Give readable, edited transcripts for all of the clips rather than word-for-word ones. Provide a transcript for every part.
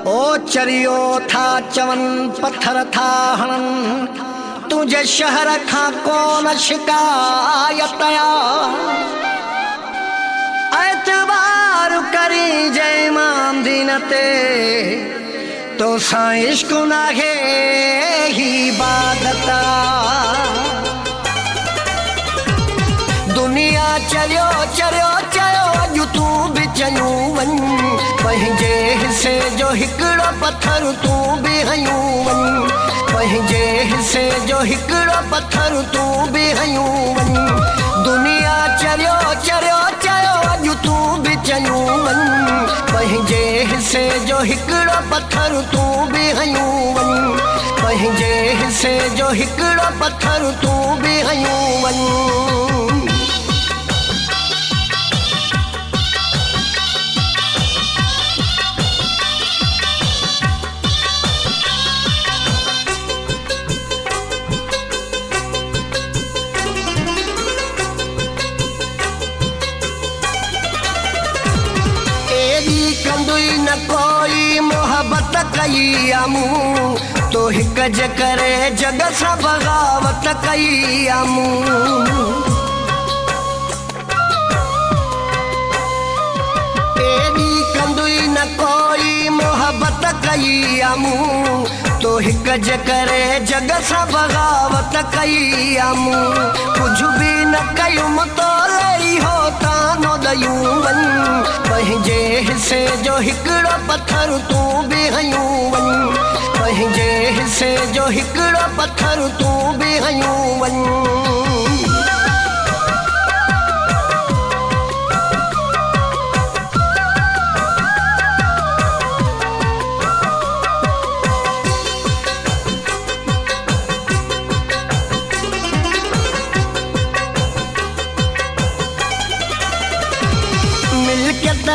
ओ चरियो था चवन पत्थर था हणन, तुझे शहर खां कोन शिकायत आ। एतबार करी जय इमाम दीन ते, तो सां इश्क नाहे ही इबादत आ। दुनिया चरियो चरियो चयो अॼु तूं बि चयूं वञ, पंहिंजे हिसे जो हिकिड़ो पत्थर तूं बि हयूं वञ, पंहिंजे हिसे जो हिकिड़ो पत्थर तूं बि हयूं वञ। दुनिया चरियो चरियो चयो अॼु तूं बि चयूं वञ, पंहिंजे हिसे जो हिकिड़ो पत्थर तूं बि हयूं वञ, पंहिंजे हिसे जो हिकिड़ो पत्थर तूं बि हयूं वञ। न कोई मोहब्बत कई आमूं, तो हिक जे करे जग सां बगावत कई आमूं। एॾी कंदुई न कोई मोहब्बत कई आमूं, तो हिक जे करे जग सां बगावत कई आमूं। कुझ बि न कयूं तो लई हो तानो ॾयूं वञ, पंहिंजे हिसे जो हिकिड़ो पत्थर तूं बि हयूं वञ, पंहिंजे हिसे जो हिकिड़ो पत्थर तूं बि हयूं वञ।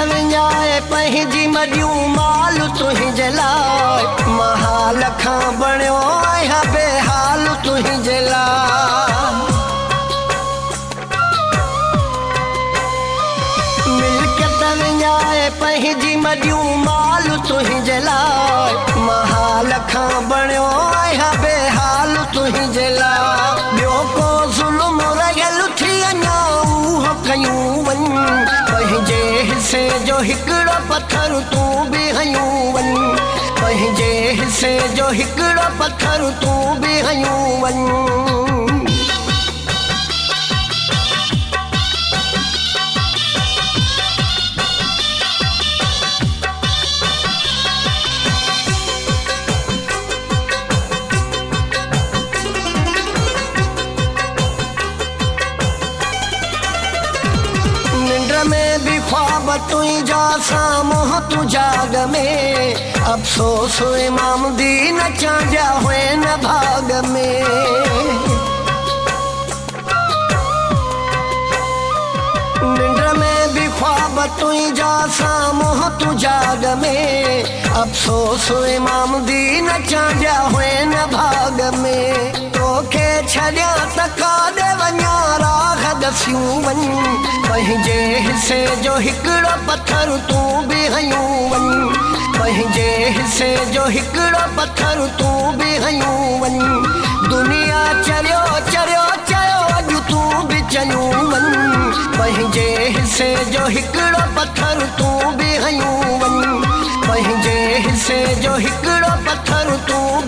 विञाए पंहिंजी मॾियूं माल तुंहिंजे लाइ, महाल खां बणियो आहियां बेहाल तुंहिंजे लाइ। मिल्कियत विञाए पंहिंजी मॾियूं माल तुंहिंजे लाइ, महाल खां बणियो आहियां बेहाल तुंहिंजे लाइ। ॿियो को ज़ुल्म रहियल थी अञा उहो कयूं वञ, पंहिंजे हिसे जो हिकिड़ो पत्थर तूं बि हयूं वञ, पंहिंजे हिसे जो हिकिड़ो पत्थर तूं बि हयूं वञ। तुंहिंजा साम्हूं तूं जाग में, अफ़सोस इमाम दीन चांजा हुए न भाग में। निंड में भी ख्वाब तुंहिंजा साम्हूं तूं जाग में, अफ़सोस इमाम दीन चांजा हुए न भाग में। तोखे छॾियां त काॾे वञा राह दसियूं वञ, पंहिंजे हिसे जो हिकिड़ो पत्थर तूं बि हयूं वञ, पंहिंजे हिसे जो हिकिड़ो पत्थर तूं बि हयूं वञ। दुनिया चरियो चरियो चयो अॼु तूं बि चयूं वञ, पंहिंजे हिसे जो हिकिड़ो पत्थर तूं बि हयूं वञ, पंहिंजे हिसे जो हिकिड़ो पत्थर तूं